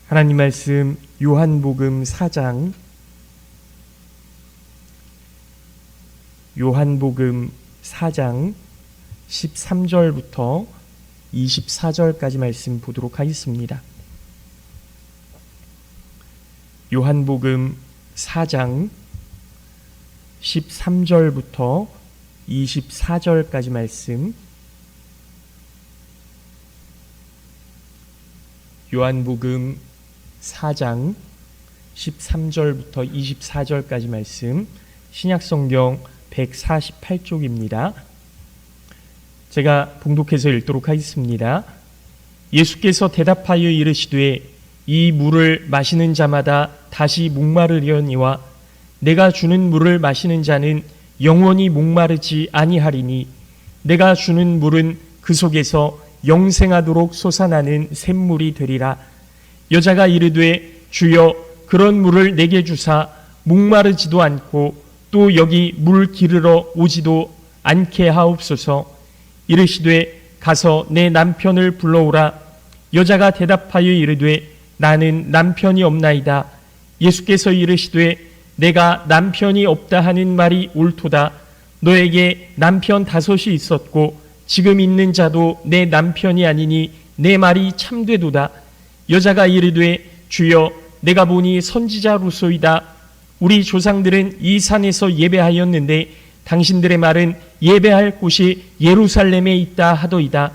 하나님 말씀 요한복음 4장 13절부터 24절까지 말씀 보도록 하겠습니다. 요한복음 4장 13절부터 24절까지 말씀, 요한복음 4장 13절부터 24절까지 말씀, 신약성경 148쪽입니다. 제가 봉독해서 읽도록 하겠습니다. 예수께서 대답하여 이르시되 이 물을 마시는 자마다 다시 목마르려니와 내가 주는 물을 마시는 자는 영원히 목마르지 아니하리니 내가 주는 물은 그 속에서 영생하도록 솟아나는 샘물이 되리라. 여자가 이르되 주여 그런 물을 내게 주사 목마르지도 않고 또 여기 물 기르러 오지도 않게 하옵소서. 이르시되 가서 내 남편을 불러오라. 여자가 대답하여 이르되 나는 남편이 없나이다. 예수께서 이르시되 내가 남편이 없다 하는 말이 옳도다. 너에게 남편 5이 있었고 지금 있는 자도 내 남편이 아니니 내 말이 참되도다. 여자가 이르되 주여 내가 보니 선지자로소이다. 우리 조상들은 이 산에서 예배하였는데 당신들의 말은 예배할 곳이 예루살렘에 있다 하더이다.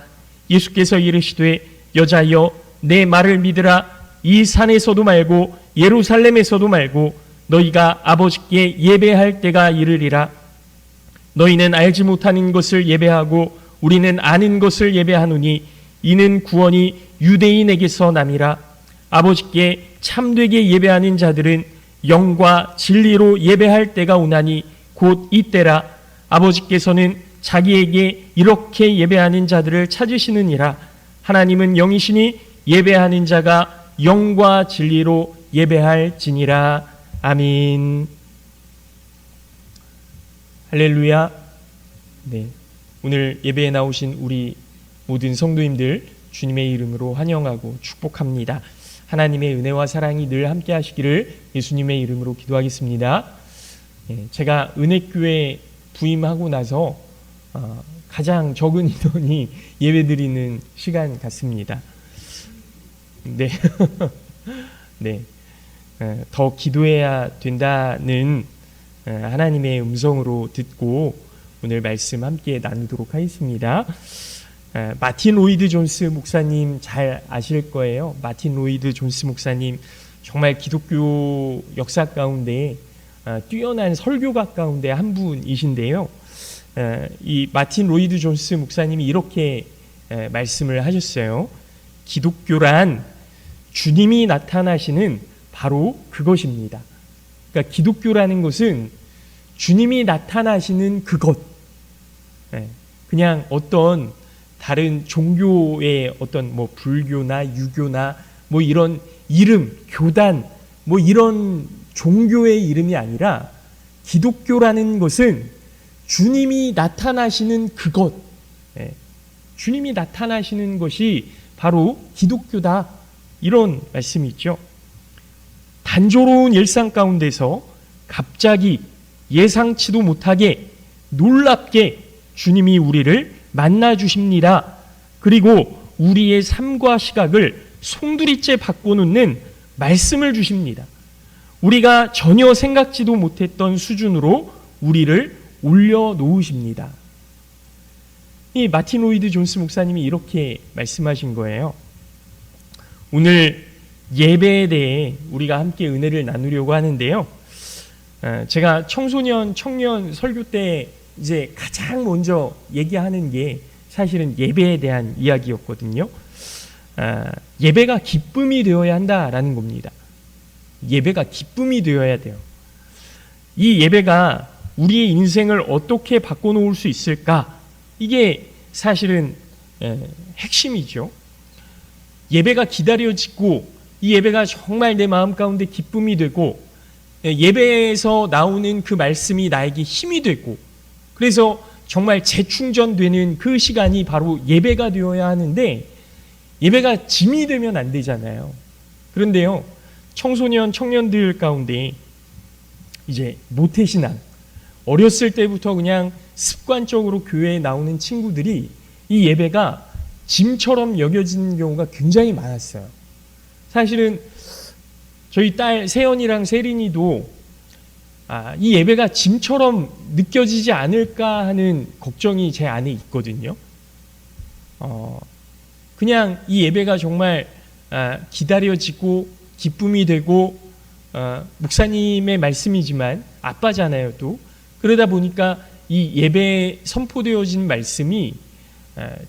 예수께서 이르시되 여자여 내 말을 믿으라. 이 산에서도 말고 예루살렘에서도 말고 너희가 아버지께 예배할 때가 이르리라. 너희는 알지 못하는 것을 예배하고 우리는 아는 것을 예배하노니 이는 구원이 유대인에게서 남이라. 아버지께 참되게 예배하는 자들은 영과 진리로 예배할 때가 오나니 곧 이때라. 아버지께서는 자기에게 이렇게 예배하는 자들을 찾으시느니라. 하나님은 영이시니 예배하는 자가 영과 진리로 예배할지니라. 아멘. 할렐루야. 네, 오늘 예배에 나오신 우리 모든 성도님들 주님의 이름으로 환영하고 축복합니다. 하나님의 은혜와 사랑이 늘 함께 하시기를 예수님의 이름으로 기도하겠습니다. 제가 은혜교회 부임하고 나서 가장 적은 인원이 예배드리는 시간 같습니다. 네. 네. 더 기도해야 된다는 하나님의 음성으로 듣고 오늘 말씀 함께 나누도록 하겠습니다. 마틴 로이드 존스 목사님 잘 아실 거예요. 마틴 로이드 존스 목사님 정말 기독교 역사 가운데 뛰어난 설교가 가운데 한 분이신데요. 이 마틴 로이드 존스 목사님이 이렇게 말씀을 하셨어요. 기독교란 주님이 나타나시는 바로 그것입니다. 그러니까 기독교라는 것은 주님이 나타나시는 그것, 그냥 어떤 다른 종교의 어떤 뭐 불교나 유교나 뭐 이런 이름, 교단, 뭐 이런 종교의 이름이 아니라 기독교라는 것은 주님이 나타나시는 그것, 주님이 나타나시는 것이 바로 기독교다. 이런 말씀이 있죠. 단조로운 일상 가운데서 갑자기 예상치도 못하게 놀랍게 주님이 우리를 만나 주십니다. 그리고 우리의 삶과 시각을 송두리째 바꿔놓는 말씀을 주십니다. 우리가 전혀 생각지도 못했던 수준으로 우리를 올려놓으십니다. 이 마틴 로이드 존스 목사님이 이렇게 말씀하신 거예요. 오늘 예배에 대해 우리가 함께 은혜를 나누려고 하는데요. 제가 청소년, 청년 설교 때 이제 가장 먼저 얘기하는 게 사실은 예배에 대한 이야기였거든요. 예배가 기쁨이 되어야 한다라는 겁니다. 예배가 기쁨이 되어야 돼요. 이 예배가 우리의 인생을 어떻게 바꿔놓을 수 있을까? 이게 사실은 핵심이죠. 예배가 기다려지고 이 예배가 정말 내 마음 가운데 기쁨이 되고 예배에서 나오는 그 말씀이 나에게 힘이 되고 그래서 정말 재충전되는 그 시간이 바로 예배가 되어야 하는데 예배가 짐이 되면 안 되잖아요. 그런데요, 청소년, 청년들 가운데 이제 모태신앙, 어렸을 때부터 그냥 습관적으로 교회에 나오는 친구들이 이 예배가 짐처럼 여겨지는 경우가 굉장히 많았어요. 사실은 저희 딸 세연이랑 세린이도 이 예배가 짐처럼 느껴지지 않을까 하는 걱정이 제 안에 있거든요. 그냥 이 예배가 정말 기다려지고 기쁨이 되고 목사님의 말씀이지만 아빠잖아요 또. 그러다 보니까 이 예배에 선포되어진 말씀이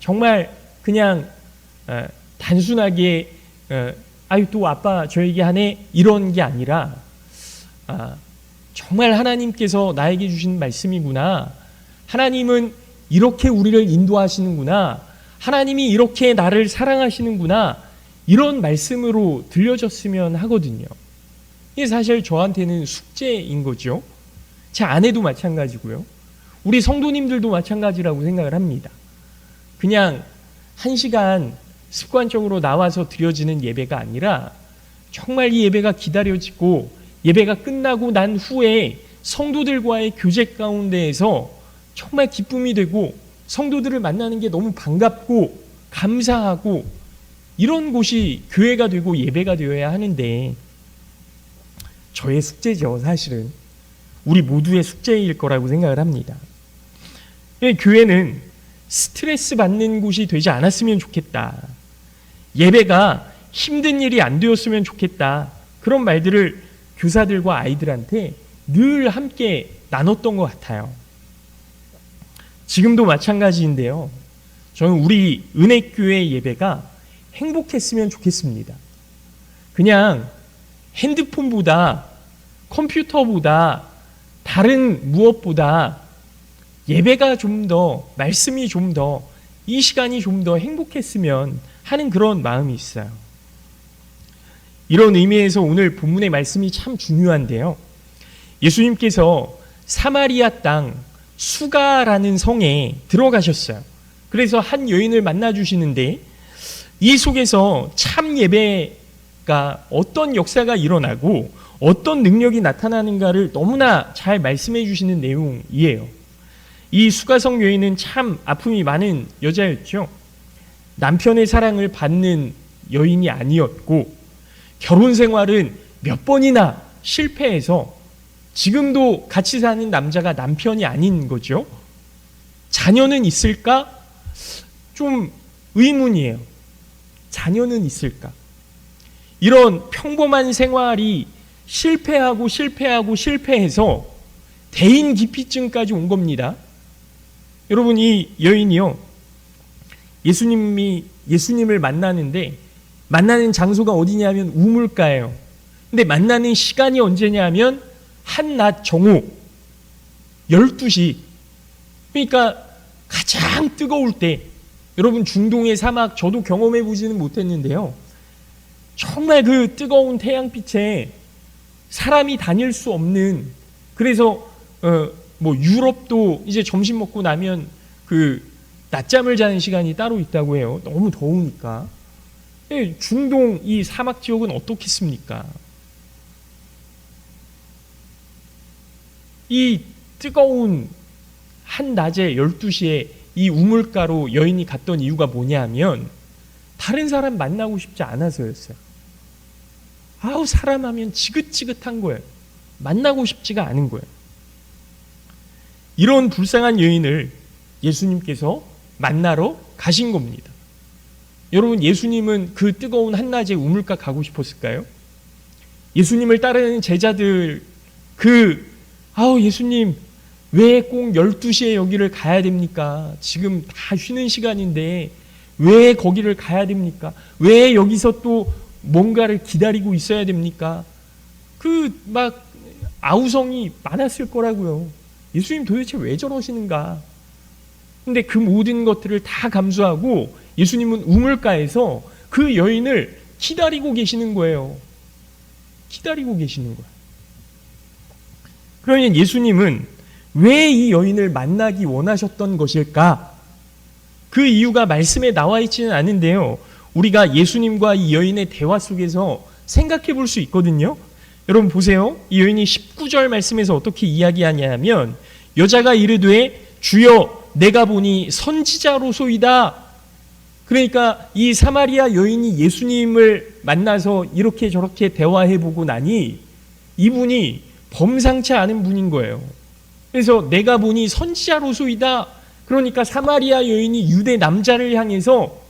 정말 그냥 단순하게 아유 또 아빠 저에게 하네 이런 게 아니라 정말 하나님께서 나에게 주신 말씀이구나. 하나님은 이렇게 우리를 인도하시는구나. 하나님이 이렇게 나를 사랑하시는구나. 이런 말씀으로 들려졌으면 하거든요. 이게 사실 저한테는 숙제인 거죠. 제 아내도 마찬가지고요. 우리 성도님들도 마찬가지라고 생각을 합니다. 그냥 한 시간 습관적으로 나와서 드려지는 예배가 아니라 정말 이 예배가 기다려지고 예배가 끝나고 난 후에 성도들과의 교제 가운데에서 정말 기쁨이 되고 성도들을 만나는 게 너무 반갑고 감사하고 이런 곳이 교회가 되고 예배가 되어야 하는데 저의 숙제죠. 사실은 우리 모두의 숙제일 거라고 생각을 합니다. 교회는 스트레스 받는 곳이 되지 않았으면 좋겠다. 예배가 힘든 일이 안 되었으면 좋겠다. 그런 말들을 교사들과 아이들한테 늘 함께 나눴던 것 같아요. 지금도 마찬가지인데요. 저는 우리 은혜교회 예배가 행복했으면 좋겠습니다. 그냥 핸드폰보다 컴퓨터보다 다른 무엇보다 예배가 좀 더, 말씀이 좀 더, 이 시간이 좀 더 행복했으면 하는 그런 마음이 있어요. 이런 의미에서 오늘 본문의 말씀이 참 중요한데요. 예수님께서 사마리아 땅 수가라는 성에 들어가셨어요. 그래서 한 여인을 만나주시는데 이 속에서 참 예배가 어떤 역사가 일어나고 어떤 능력이 나타나는가를 너무나 잘 말씀해 주시는 내용이에요. 이 수가성 여인은 참 아픔이 많은 여자였죠. 남편의 사랑을 받는 여인이 아니었고 결혼 생활은 몇 번이나 실패해서 지금도 같이 사는 남자가 남편이 아닌 거죠. 자녀는 있을까? 좀 의문이에요. 자녀는 있을까? 이런 평범한 생활이 실패해서 대인 기피증까지 온 겁니다. 여러분, 이 여인이요, 예수님을 만나는데 만나는 장소가 어디냐면 우물가예요. 근데 만나는 시간이 언제냐면 한낮 정오 12시. 그러니까 가장 뜨거울 때, 여러분 중동의 사막 저도 경험해 보지는 못했는데요. 정말 그 뜨거운 태양빛에 사람이 다닐 수 없는, 그래서 유럽도 이제 점심 먹고 나면 그 낮잠을 자는 시간이 따로 있다고 해요. 너무 더우니까. 중동 이 사막 지역은 어떻겠습니까? 이 뜨거운 한낮에 12시에 이 우물가로 여인이 갔던 이유가 뭐냐면 다른 사람 만나고 싶지 않아서였어요. 사람 하면 지긋지긋한 거예요. 만나고 싶지가 않은 거예요. 이런 불쌍한 여인을 예수님께서 만나러 가신 겁니다. 여러분, 예수님은 그 뜨거운 한낮에 우물가 가고 싶었을까요? 예수님을 따르는 제자들 예수님 왜 꼭 12시에 여기를 가야 됩니까? 지금 다 쉬는 시간인데 왜 거기를 가야 됩니까? 왜 여기서 또 뭔가를 기다리고 있어야 됩니까? 아우성이 많았을 거라고요. 예수님 도대체 왜 저러시는가? 근데 그 모든 것들을 다 감수하고 예수님은 우물가에서 그 여인을 기다리고 계시는 거예요. 기다리고 계시는 거예요. 그러면 예수님은 왜 이 여인을 만나기 원하셨던 것일까? 그 이유가 말씀에 나와 있지는 않은데요. 우리가 예수님과 이 여인의 대화 속에서 생각해 볼 수 있거든요. 여러분 보세요. 이 여인이 19절 말씀에서 어떻게 이야기하냐면 여자가 이르되 주여 내가 보니 선지자로소이다. 그러니까 이 사마리아 여인이 예수님을 만나서 이렇게 저렇게 대화해보고 나니 이분이 범상치 않은 분인 거예요. 그래서 내가 보니 선지자로소이다. 그러니까 사마리아 여인이 유대 남자를 향해서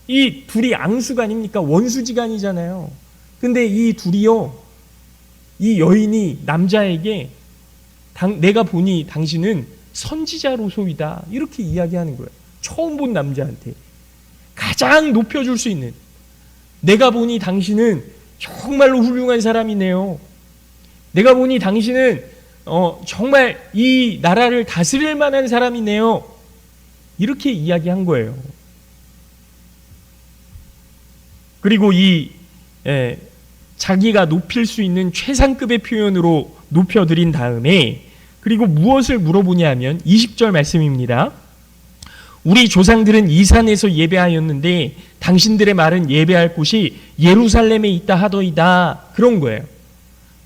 이 둘이 앙수가 아닙니까? 원수지간이잖아요. 근데 이 둘이요, 이 여인이 남자에게 내가 보니 당신은 선지자로소이다 이렇게 이야기하는 거예요. 처음 본 남자한테 가장 높여줄 수 있는, 내가 보니 당신은 정말로 훌륭한 사람이네요. 내가 보니 당신은 정말 이 나라를 다스릴 만한 사람이네요. 이렇게 이야기한 거예요. 그리고 자기가 높일 수 있는 최상급의 표현으로 높여드린 다음에 그리고 무엇을 물어보냐면 20절 말씀입니다. 우리 조상들은 이 산에서 예배하였는데 당신들의 말은 예배할 곳이 예루살렘에 있다 하더이다. 그런 거예요.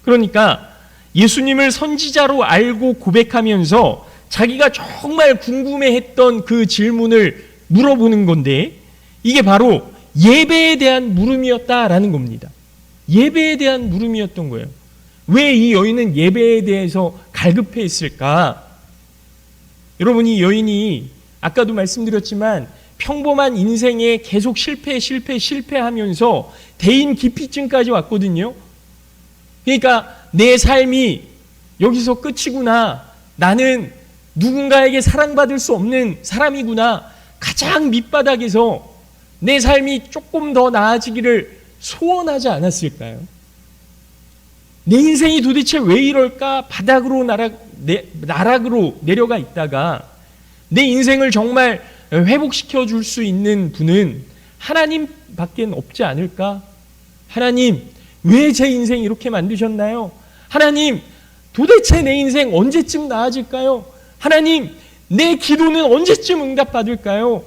그러니까 예수님을 선지자로 알고 고백하면서 자기가 정말 궁금해했던 그 질문을 물어보는 건데 이게 바로 예배에 대한 물음이었다라는 겁니다. 예배에 대한 물음이었던 거예요. 왜 이 여인은 예배에 대해서 갈급해했을까? 여러분, 이 여인이 아까도 말씀드렸지만 평범한 인생에 계속 실패하면서 대인 기피증까지 왔거든요. 그러니까 내 삶이 여기서 끝이구나. 나는 누군가에게 사랑받을 수 없는 사람이구나. 가장 밑바닥에서 내 삶이 조금 더 나아지기를 소원하지 않았을까요? 내 인생이 도대체 왜 이럴까? 바닥으로 나락으로 내려가 있다가 내 인생을 정말 회복시켜 줄 수 있는 분은 하나님밖에 없지 않을까? 하나님, 왜 제 인생 이렇게 만드셨나요? 하나님, 도대체 내 인생 언제쯤 나아질까요? 하나님, 내 기도는 언제쯤 응답받을까요?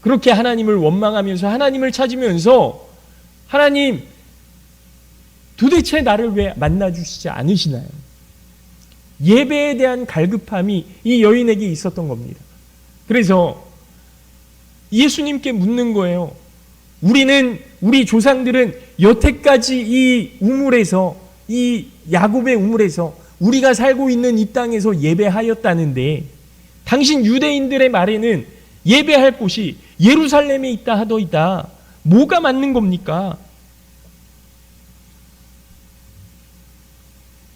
그렇게 하나님을 원망하면서 하나님을 찾으면서 하나님, 도대체 나를 왜 만나주시지 않으시나요? 예배에 대한 갈급함이 이 여인에게 있었던 겁니다. 그래서 예수님께 묻는 거예요. 우리 조상들은 여태까지 이 우물에서, 이 야곱의 우물에서 우리가 살고 있는 이 땅에서 예배하였다는데 당신 유대인들의 말에는 예배할 곳이 예루살렘에 있다 하더이다. 뭐가 맞는 겁니까?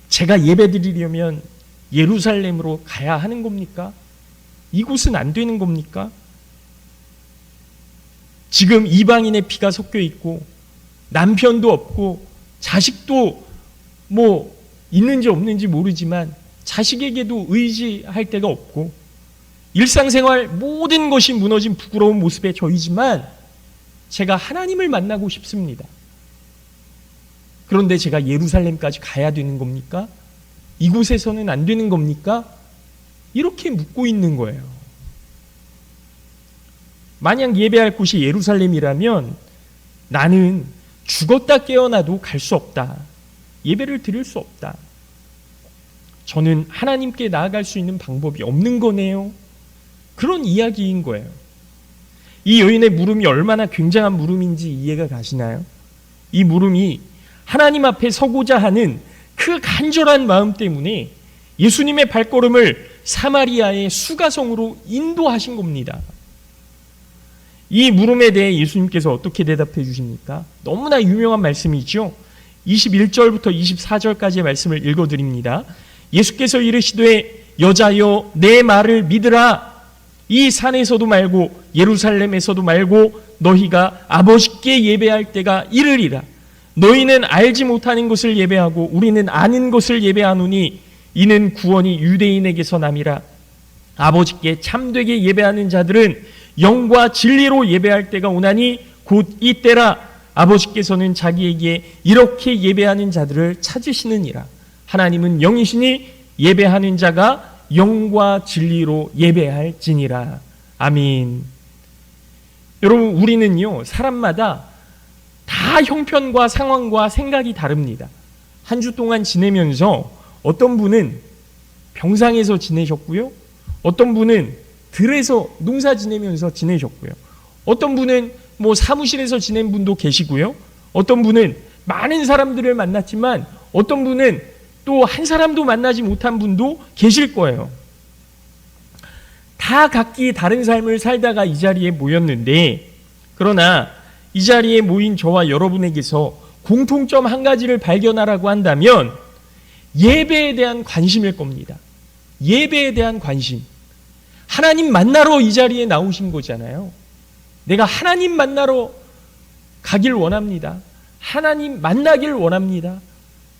제가 예배드리려면 예루살렘으로 가야 하는 겁니까? 이곳은 안 되는 겁니까? 지금 이방인의 피가 섞여 있고 남편도 없고 자식도 있는지 없는지 모르지만 자식에게도 의지할 데가 없고 일상생활 모든 것이 무너진 부끄러운 모습에 저이지만 제가 하나님을 만나고 싶습니다. 그런데 제가 예루살렘까지 가야 되는 겁니까? 이곳에서는 안 되는 겁니까? 이렇게 묻고 있는 거예요. 만약 예배할 곳이 예루살렘이라면 나는 죽었다 깨어나도 갈 수 없다. 예배를 드릴 수 없다. 저는 하나님께 나아갈 수 있는 방법이 없는 거네요. 그런 이야기인 거예요. 이 여인의 물음이 얼마나 굉장한 물음인지 이해가 가시나요? 이 물음이 하나님 앞에 서고자 하는 그 간절한 마음 때문에 예수님의 발걸음을 사마리아의 수가성으로 인도하신 겁니다. 이 물음에 대해 예수님께서 어떻게 대답해 주십니까? 너무나 유명한 말씀이죠. 21절부터 24절까지의 말씀을 읽어드립니다. 예수께서 이르시되 여자여 내 말을 믿으라. 이 산에서도 말고 예루살렘에서도 말고 너희가 아버지께 예배할 때가 이르리라. 너희는 알지 못하는 것을 예배하고 우리는 아는 것을 예배하노니 이는 구원이 유대인에게서 남이라. 아버지께 참되게 예배하는 자들은 영과 진리로 예배할 때가 오나니 곧 이때라. 아버지께서는 자기에게 이렇게 예배하는 자들을 찾으시느니라. 하나님은 영이시니 예배하는 자가 영과 진리로 예배할지니라. 아멘. 여러분, 우리는요, 사람마다 다 형편과 상황과 생각이 다릅니다. 한 주 동안 지내면서 어떤 분은 병상에서 지내셨고요, 어떤 분은 들에서 농사 지내면서 지내셨고요, 어떤 분은 사무실에서 지낸 분도 계시고요, 어떤 분은 많은 사람들을 만났지만 어떤 분은 또 한 사람도 만나지 못한 분도 계실 거예요. 다 각기 다른 삶을 살다가 이 자리에 모였는데, 그러나 이 자리에 모인 저와 여러분에게서 공통점 한 가지를 발견하라고 한다면 예배에 대한 관심일 겁니다. 예배에 대한 관심. 하나님 만나러 이 자리에 나오신 거잖아요. 내가 하나님 만나러 가길 원합니다. 하나님 만나길 원합니다.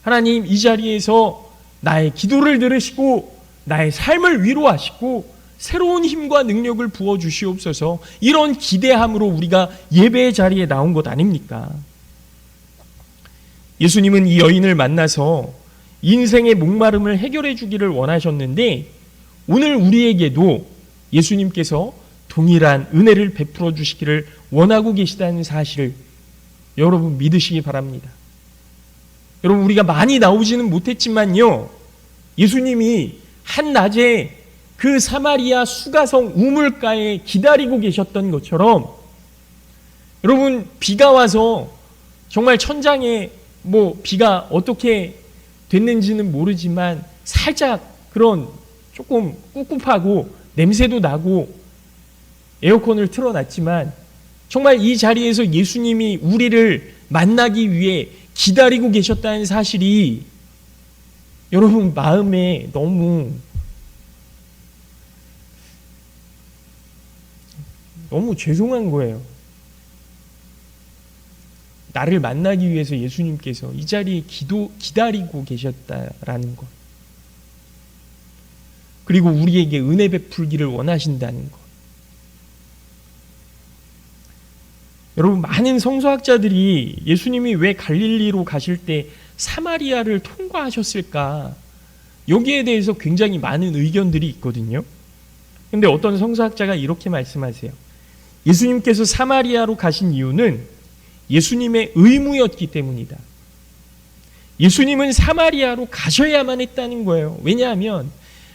하나님 이 자리에서 나의 기도를 들으시고 나의 삶을 위로하시고 새로운 힘과 능력을 부어주시옵소서. 이런 기대함으로 우리가 예배의 자리에 나온 것 아닙니까? 예수님은 이 여인을 만나서 인생의 목마름을 해결해 주기를 원하셨는데, 오늘 우리에게도 예수님께서 동일한 은혜를 베풀어 주시기를 원하고 계시다는 사실을 여러분 믿으시기 바랍니다. 여러분, 우리가 많이 나오지는 못했지만요, 예수님이 한낮에 그 사마리아 수가성 우물가에 기다리고 계셨던 것처럼, 여러분, 비가 와서 정말 천장에 비가 어떻게 됐는지는 모르지만 살짝 그런 조금 꿉꿉하고 냄새도 나고 에어컨을 틀어놨지만 정말 이 자리에서 예수님이 우리를 만나기 위해 기다리고 계셨다는 사실이 여러분 마음에 너무 죄송한 거예요. 나를 만나기 위해서 예수님께서 이 자리에 기다리고 계셨다라는 것, 그리고 우리에게 은혜 베풀기를 원하신다는 것. 여러분, 많은 성서학자들이 예수님이 왜 갈릴리로 가실 때 사마리아를 통과하셨을까, 여기에 대해서 굉장히 많은 의견들이 있거든요. 그런데 어떤 성서학자가 이렇게 말씀하세요. 예수님께서 사마리아로 가신 이유는 예수님의 의무였기 때문이다. 예수님은 사마리아로 가셔야만 했다는 거예요. 왜냐하면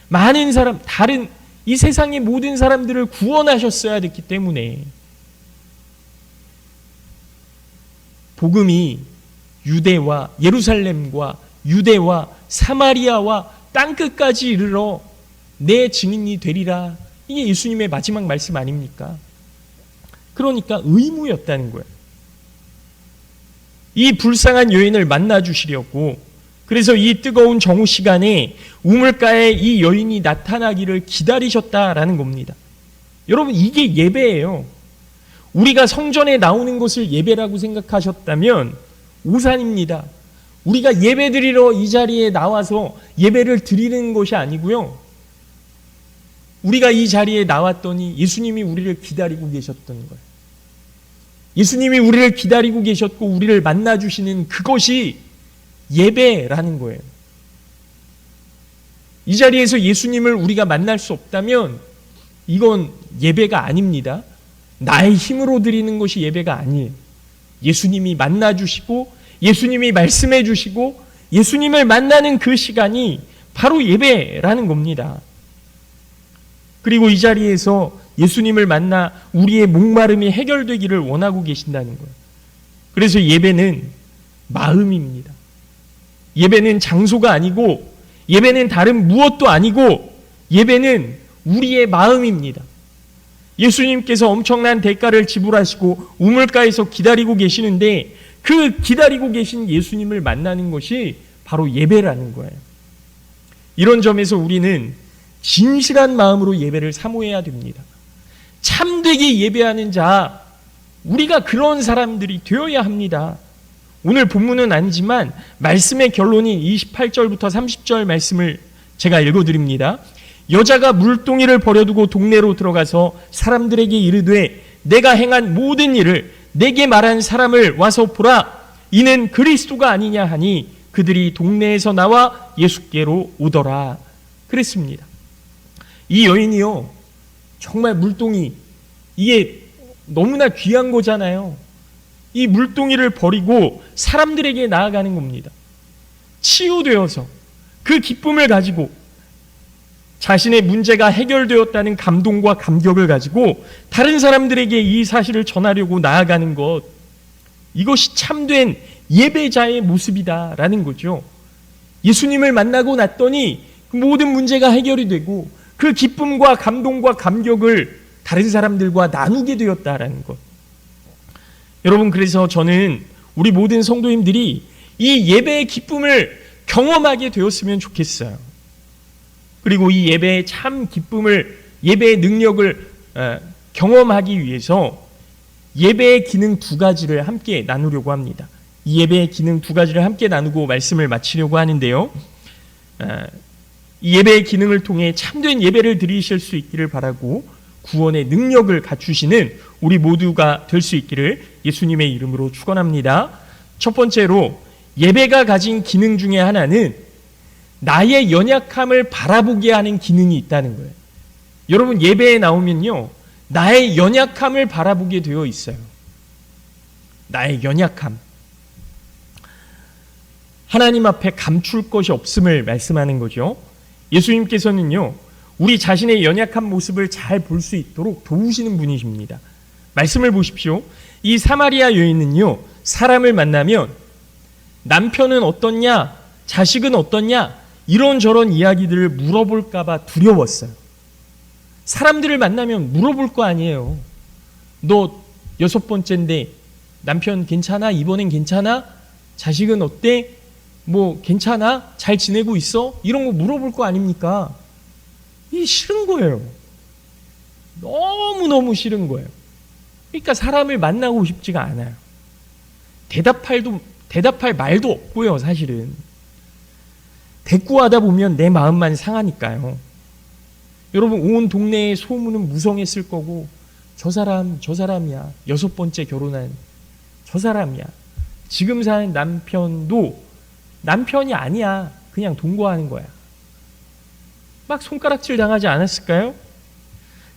많은 사람, 다른 이 세상의 모든 사람들을 구원하셨어야 됐기 때문에. 복음이 유대와 예루살렘과 유대와 사마리아와 땅끝까지 이르러 내 증인이 되리라. 이게 예수님의 마지막 말씀 아닙니까? 그러니까 의무였다는 거예요. 이 불쌍한 여인을 만나주시려고, 그래서 이 뜨거운 정오 시간에 우물가에 이 여인이 나타나기를 기다리셨다라는 겁니다. 여러분, 이게 예배예요. 우리가 성전에 나오는 것을 예배라고 생각하셨다면 오산입니다. 우리가 예배 드리러 이 자리에 나와서 예배를 드리는 것이 아니고요, 우리가 이 자리에 나왔더니 예수님이 우리를 기다리고 계셨던 거예요. 예수님이 우리를 기다리고 계셨고 우리를 만나주시는 그것이 예배라는 거예요. 이 자리에서 예수님을 우리가 만날 수 없다면 이건 예배가 아닙니다. 나의 힘으로 드리는 것이 예배가 아니에요. 예수님이 만나주시고 예수님이 말씀해 주시고 예수님을 만나는 그 시간이 바로 예배라는 겁니다. 그리고 이 자리에서 예수님을 만나 우리의 목마름이 해결되기를 원하고 계신다는 거예요. 그래서 예배는 마음입니다. 예배는 장소가 아니고, 예배는 다른 무엇도 아니고, 예배는 우리의 마음입니다. 예수님께서 엄청난 대가를 지불하시고 우물가에서 기다리고 계시는데, 그 기다리고 계신 예수님을 만나는 것이 바로 예배라는 거예요. 이런 점에서 우리는 진실한 마음으로 예배를 사모해야 됩니다. 참되게 예배하는 자, 우리가 그런 사람들이 되어야 합니다. 오늘 본문은 아니지만 말씀의 결론인 28절부터 30절 말씀을 제가 읽어드립니다. 여자가 물동이를 버려두고 동네로 들어가서 사람들에게 이르되 내가 행한 모든 일을 내게 말한 사람을 와서 보라. 이는 그리스도가 아니냐 하니 그들이 동네에서 나와 예수께로 오더라. 그랬습니다. 이 여인이요, 정말 물동이, 이게 너무나 귀한 거잖아요. 이 물동이를 버리고 사람들에게 나아가는 겁니다. 치유되어서 그 기쁨을 가지고 자신의 문제가 해결되었다는 감동과 감격을 가지고 다른 사람들에게 이 사실을 전하려고 나아가는 것, 이것이 참된 예배자의 모습이다라는 거죠. 예수님을 만나고 났더니 그 모든 문제가 해결이 되고 그 기쁨과 감동과 감격을 다른 사람들과 나누게 되었다라는 것. 여러분, 그래서 저는 우리 모든 성도님들이 이 예배의 기쁨을 경험하게 되었으면 좋겠어요. 그리고 이 예배의 참 기쁨을, 예배의 능력을 경험하기 위해서 예배의 기능 두 가지를 함께 나누려고 합니다. 이 예배의 기능 두 가지를 함께 나누고 말씀을 마치려고 하는데요. 이 예배의 기능을 통해 참된 예배를 드리실 수 있기를 바라고 구원의 능력을 갖추시는 우리 모두가 될 수 있기를 예수님의 이름으로 축원합니다. 첫 번째로 예배가 가진 기능 중에 하나는 나의 연약함을 바라보게 하는 기능이 있다는 거예요. 여러분, 예배에 나오면요, 나의 연약함을 바라보게 되어 있어요. 나의 연약함. 하나님 앞에 감출 것이 없음을 말씀하는 거죠. 예수님께서는요, 우리 자신의 연약한 모습을 잘 볼 수 있도록 도우시는 분이십니다. 말씀을 보십시오. 이 사마리아 여인은요, 사람을 만나면 남편은 어떻냐, 자식은 어떻냐, 이런저런 이야기들을 물어볼까봐 두려웠어요. 사람들을 만나면 물어볼 거 아니에요. 너 6번째인데 남편 괜찮아? 이번엔 괜찮아? 자식은 어때? 뭐 괜찮아? 잘 지내고 있어? 이런 거 물어볼 거 아닙니까? 이게 싫은 거예요. 너무너무 싫은 거예요. 그러니까 사람을 만나고 싶지가 않아요. 대답할 말도 없고요, 사실은. 대꾸하다 보면 내 마음만 상하니까요. 여러분, 온 동네의 소문은 무성했을 거고, 저 사람이야. 6번째 결혼한 저 사람이야. 지금 사는 남편도 남편이 아니야. 그냥 동거하는 거야. 막 손가락질 당하지 않았을까요?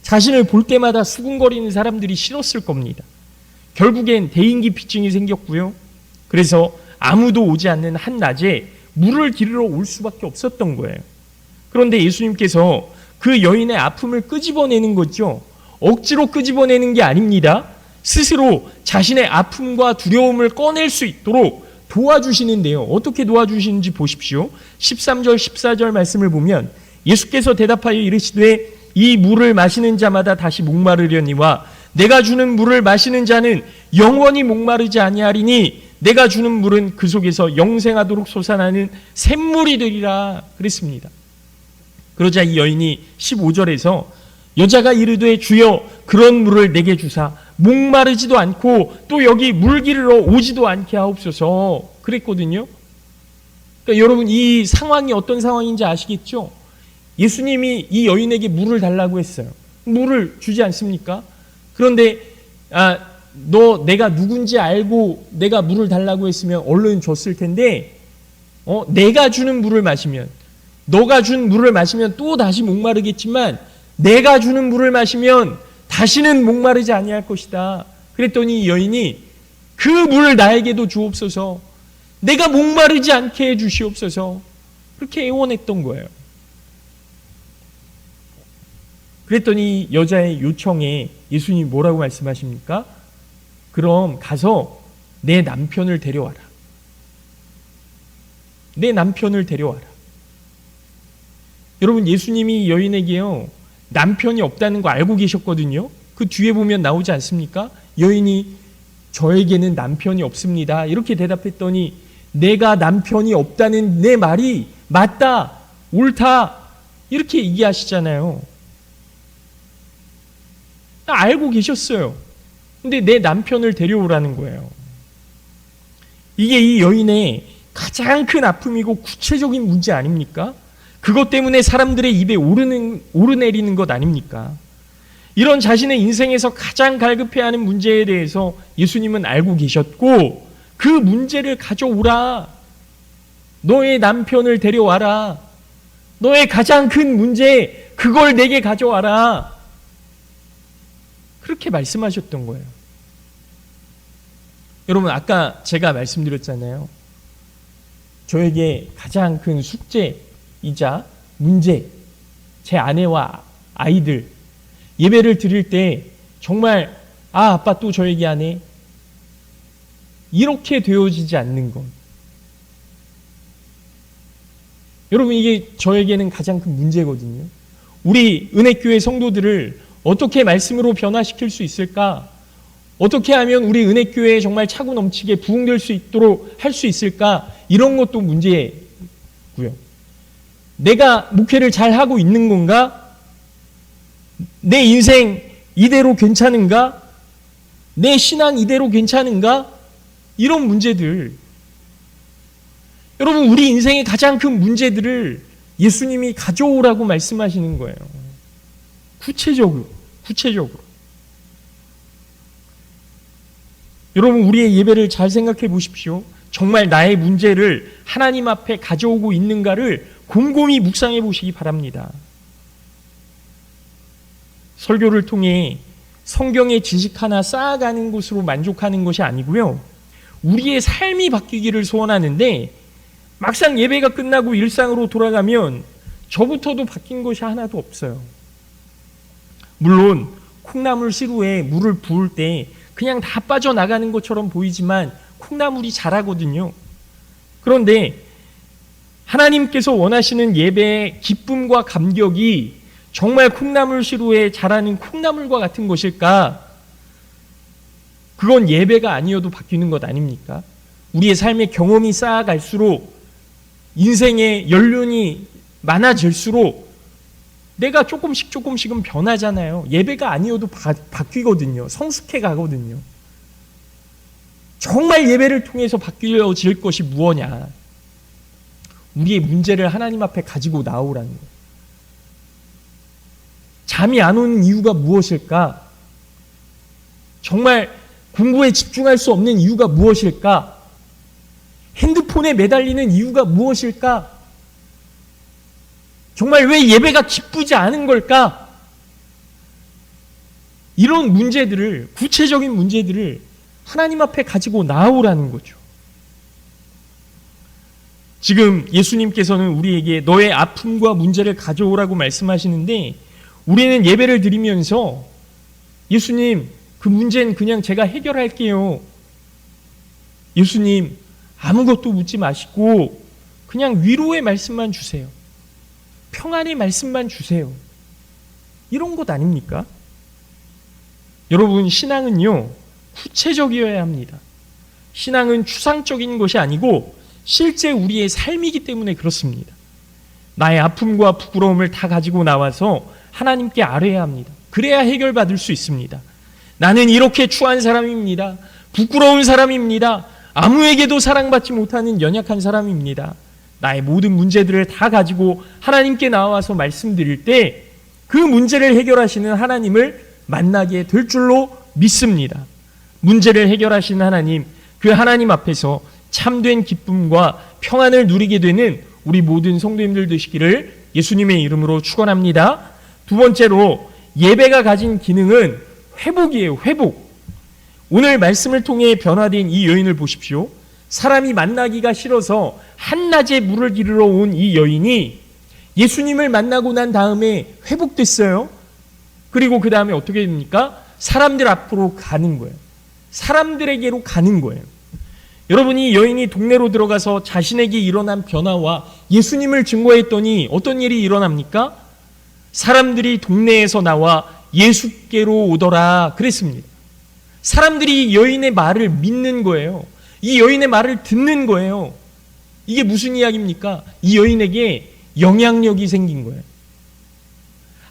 자신을 볼 때마다 수군거리는 사람들이 싫었을 겁니다. 결국엔 대인기피증이 생겼고요. 그래서 아무도 오지 않는 한낮에 물을 기르러 올 수밖에 없었던 거예요. 그런데 예수님께서 그 여인의 아픔을 끄집어내는 거죠. 억지로 끄집어내는 게 아닙니다. 스스로 자신의 아픔과 두려움을 꺼낼 수 있도록 도와주시는데요. 어떻게 도와주시는지 보십시오. 13절 14절 말씀을 보면 예수께서 대답하여 이르시되 이 물을 마시는 자마다 다시 목마르려니와 내가 주는 물을 마시는 자는 영원히 목마르지 아니하리니 내가 주는 물은 그 속에서 영생하도록 솟아나는 샘물이 되리라 그랬습니다. 그러자 이 여인이 15절에서 여자가 이르되 주여 그런 물을 내게 주사 목마르지도 않고 또 여기 물 기르러 오지도 않게 하옵소서 그랬거든요. 그러니까 여러분, 이 상황이 어떤 상황인지 아시겠죠? 예수님이 이 여인에게 물을 달라고 했어요. 물을 주지 않습니까? 그런데 너 내가 누군지 알고 내가 물을 달라고 했으면 얼른 줬을 텐데 내가 주는 물을 마시면, 너가 준 물을 마시면 또 다시 목마르겠지만 내가 주는 물을 마시면 다시는 목마르지 아니할 것이다. 그랬더니 이 여인이 그 물을 나에게도 주옵소서, 내가 목마르지 않게 해 주시옵소서, 그렇게 애원했던 거예요. 그랬더니 여자의 요청에 예수님이 뭐라고 말씀하십니까? 그럼 가서 내 남편을 데려와라. 내 남편을 데려와라. 여러분, 예수님이 여인에게요, 남편이 없다는 거 알고 계셨거든요. 그 뒤에 보면 나오지 않습니까? 여인이 저에게는 남편이 없습니다. 이렇게 대답했더니 내가 남편이 없다는 내 말이 맞다, 옳다, 이렇게 얘기하시잖아요. 알고 계셨어요. 근데 내 남편을 데려오라는 거예요. 이게 이 여인의 가장 큰 아픔이고 구체적인 문제 아닙니까? 그것 때문에 사람들의 입에 오르내리는 것 아닙니까? 이런 자신의 인생에서 가장 갈급해하는 문제에 대해서 예수님은 알고 계셨고 그 문제를 가져오라. 너의 남편을 데려와라. 너의 가장 큰 문제, 그걸 내게 가져와라. 그렇게 말씀하셨던 거예요. 여러분, 아까 제가 말씀드렸잖아요. 저에게 가장 큰 숙제이자 문제, 제 아내와 아이들, 예배를 드릴 때 정말 아빠 또 저 얘기하네. 이렇게 되어지지 않는 것. 여러분, 이게 저에게는 가장 큰 문제거든요. 우리 은혜교회 성도들을 어떻게 말씀으로 변화시킬 수 있을까? 어떻게 하면 우리 은혜교회에 정말 차고 넘치게 부흥될 수 있도록 할 수 있을까? 이런 것도 문제고요. 내가 목회를 잘 하고 있는 건가? 내 인생 이대로 괜찮은가? 내 신앙 이대로 괜찮은가? 이런 문제들. 여러분, 우리 인생의 가장 큰 문제들을 예수님이 가져오라고 말씀하시는 거예요. 구체적으로. 여러분, 우리의 예배를 잘 생각해 보십시오. 정말 나의 문제를 하나님 앞에 가져오고 있는가를 곰곰이 묵상해 보시기 바랍니다. 설교를 통해 성경의 지식 하나 쌓아가는 것으로 만족하는 것이 아니고요. 우리의 삶이 바뀌기를 소원하는데 막상 예배가 끝나고 일상으로 돌아가면 저부터도 바뀐 것이 하나도 없어요. 물론 콩나물 시루에 물을 부을 때 그냥 다 빠져나가는 것처럼 보이지만 콩나물이 자라거든요. 그런데 하나님께서 원하시는 예배의 기쁨과 감격이 정말 콩나물 시루에 자라는 콩나물과 같은 것일까? 그건 예배가 아니어도 바뀌는 것 아닙니까? 우리의 삶의 경험이 쌓아갈수록 인생의 연륜이 많아질수록 내가 조금씩은 변하잖아요. 예배가 아니어도 바뀌거든요. 성숙해 가거든요. 정말 예배를 통해서 바뀌어질 것이 무엇냐? 우리의 문제를 하나님 앞에 가지고 나오라는 거예요. 잠이 안 오는 이유가 무엇일까? 정말 공부에 집중할 수 없는 이유가 무엇일까? 핸드폰에 매달리는 이유가 무엇일까? 정말 왜 예배가 기쁘지 않은 걸까? 이런 문제들을, 구체적인 문제들을 하나님 앞에 가지고 나오라는 거죠. 지금 예수님께서는 우리에게 너의 아픔과 문제를 가져오라고 말씀하시는데 우리는 예배를 드리면서 예수님, 그 문제는 그냥 제가 해결할게요. 예수님, 아무것도 묻지 마시고 그냥 위로의 말씀만 주세요. 평안의 말씀만 주세요. 이런 것 아닙니까? 여러분, 신앙은요, 구체적이어야 합니다. 신앙은 추상적인 것이 아니고 실제 우리의 삶이기 때문에 그렇습니다. 나의 아픔과 부끄러움을 다 가지고 나와서 하나님께 아뢰야 합니다. 그래야 해결받을 수 있습니다. 나는 이렇게 추한 사람입니다. 부끄러운 사람입니다. 아무에게도 사랑받지 못하는 연약한 사람입니다. 나의 모든 문제들을 다 가지고 하나님께 나와서 말씀드릴 때 그 문제를 해결하시는 하나님을 만나게 될 줄로 믿습니다. 문제를 해결하시는 하나님, 그 하나님 앞에서 참된 기쁨과 평안을 누리게 되는 우리 모든 성도님들 되시기를 예수님의 이름으로 축원합니다. 두 번째로, 예배가 가진 기능은 회복이에요. 회복. 오늘 말씀을 통해 변화된 이 여인을 보십시오. 사람이 만나기가 싫어서 한낮에 물을 기르러 온 이 여인이 예수님을 만나고 난 다음에 회복됐어요. 그리고 그 다음에 어떻게 됩니까? 사람들 앞으로 가는 거예요. 사람들에게로 가는 거예요. 여러분이 여인이 동네로 들어가서 자신에게 일어난 변화와 예수님을 증거했더니 어떤 일이 일어납니까? 사람들이 동네에서 나와 예수께로 오더라 그랬습니다. 사람들이 여인의 말을 믿는 거예요. 이 여인의 말을 듣는 거예요. 이게 무슨 이야기입니까? 이 여인에게 영향력이 생긴 거예요.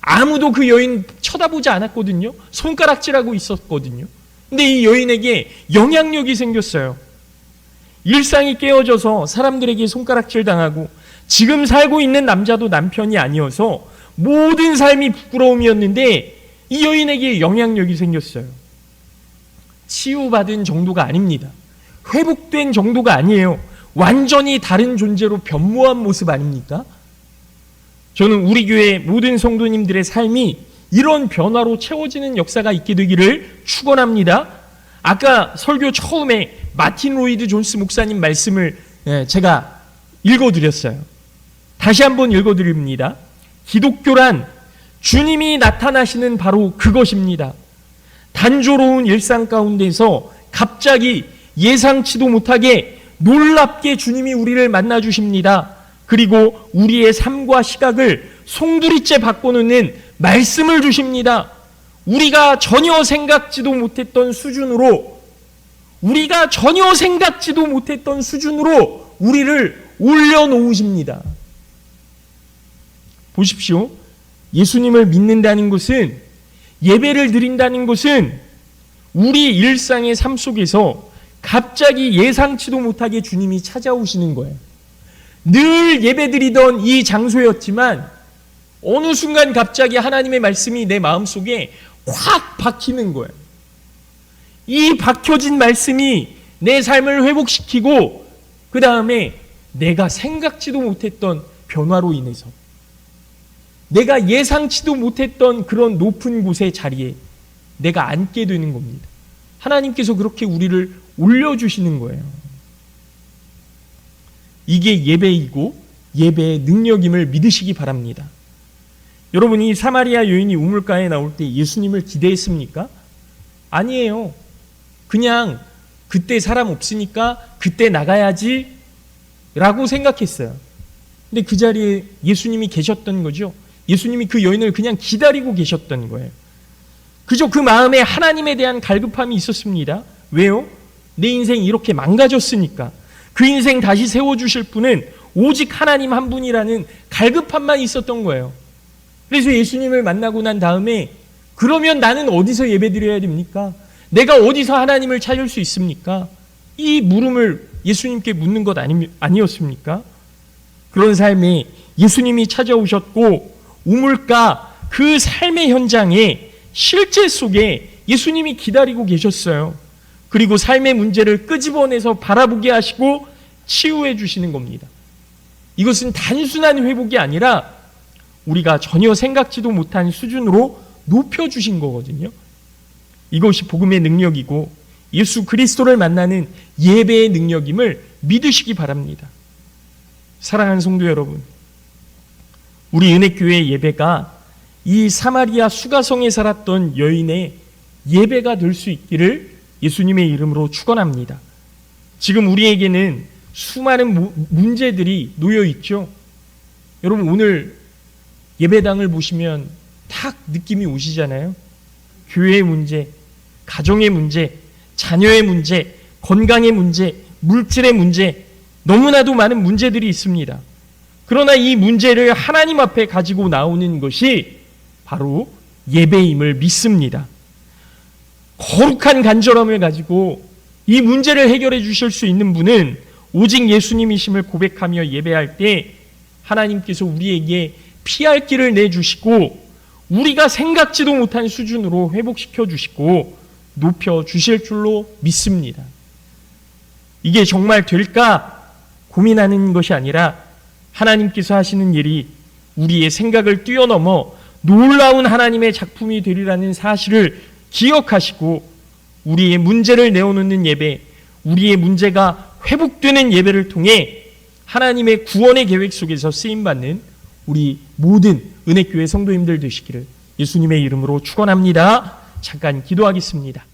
아무도 그 여인 쳐다보지 않았거든요. 손가락질하고 있었거든요. 근데 이 여인에게 영향력이 생겼어요. 일상이 깨어져서 사람들에게 손가락질 당하고 지금 살고 있는 남자도 남편이 아니어서 모든 삶이 부끄러움이었는데 이 여인에게 영향력이 생겼어요. 치유받은 정도가 아닙니다. 회복된 정도가 아니에요. 완전히 다른 존재로 변모한 모습 아닙니까? 저는 우리 교회 모든 성도님들의 삶이 이런 변화로 채워지는 역사가 있게 되기를 축원합니다. 아까 설교 처음에 마틴 로이드 존스 목사님 말씀을 제가 읽어드렸어요. 다시 한번 읽어드립니다. 기독교란 주님이 나타나시는 바로 그것입니다. 단조로운 일상 가운데서 갑자기 예상치도 못하게 놀랍게 주님이 우리를 만나 주십니다. 그리고 우리의 삶과 시각을 송두리째 바꿔놓는 말씀을 주십니다. 우리가 전혀 생각지도 못했던 수준으로 우리를 올려놓으십니다. 보십시오. 예수님을 믿는다는 것은, 예배를 드린다는 것은 우리 일상의 삶 속에서 갑자기 예상치도 못하게 주님이 찾아오시는 거예요. 늘 예배드리던 이 장소였지만 어느 순간 갑자기 하나님의 말씀이 내 마음속에 확 박히는 거예요. 이 박혀진 말씀이 내 삶을 회복시키고 그 다음에 내가 생각지도 못했던 변화로 인해서 내가 예상치도 못했던 그런 높은 곳의 자리에 내가 앉게 되는 겁니다. 하나님께서 그렇게 우리를 올려주시는 거예요. 이게 예배이고 예배의 능력임을 믿으시기 바랍니다. 여러분, 이 사마리아 여인이 우물가에 나올 때 예수님을 기대했습니까? 아니에요. 그냥 그때 사람 없으니까 그때 나가야지 라고 생각했어요. 근데 그 자리에 예수님이 계셨던 거죠. 예수님이 그 여인을 그냥 기다리고 계셨던 거예요. 그저 그 마음에 하나님에 대한 갈급함이 있었습니다. 왜요? 내 인생이 이렇게 망가졌으니까. 그 인생 다시 세워주실 분은 오직 하나님 한 분이라는 갈급함만 있었던 거예요. 그래서 예수님을 만나고 난 다음에 그러면 나는 어디서 예배드려야 됩니까? 내가 어디서 하나님을 찾을 수 있습니까? 이 물음을 예수님께 묻는 것 아니었습니까? 그런 삶에 예수님이 찾아오셨고 우물가 그 삶의 현장에 실제 속에 예수님이 기다리고 계셨어요. 그리고 삶의 문제를 끄집어내서 바라보게 하시고 치유해 주시는 겁니다. 이것은 단순한 회복이 아니라 우리가 전혀 생각지도 못한 수준으로 높여주신 거거든요. 이것이 복음의 능력이고 예수 그리스도를 만나는 예배의 능력임을 믿으시기 바랍니다. 사랑하는 성도 여러분, 우리 은혜교회 예배가 이 사마리아 수가성에 살았던 여인의 예배가 될 수 있기를 예수님의 이름으로 축원합니다. 지금 우리에게는 수많은 문제들이 놓여 있죠. 여러분, 오늘 예배당을 보시면 딱 느낌이 오시잖아요. 교회의 문제, 가정의 문제, 자녀의 문제, 건강의 문제, 물질의 문제, 너무나도 많은 문제들이 있습니다. 그러나 이 문제를 하나님 앞에 가지고 나오는 것이 바로 예배임을 믿습니다. 거룩한 간절함을 가지고 이 문제를 해결해 주실 수 있는 분은 오직 예수님이심을 고백하며 예배할 때 하나님께서 우리에게 피할 길을 내주시고 우리가 생각지도 못한 수준으로 회복시켜 주시고 높여 주실 줄로 믿습니다. 이게 정말 될까 고민하는 것이 아니라 하나님께서 하시는 일이 우리의 생각을 뛰어넘어 놀라운 하나님의 작품이 되리라는 사실을 기억하시고 우리의 문제를 내어놓는 예배, 우리의 문제가 회복되는 예배를 통해 하나님의 구원의 계획 속에서 쓰임받는 우리 모든 은혜교회 성도님들 되시기를 예수님의 이름으로 축원합니다. 잠깐 기도하겠습니다.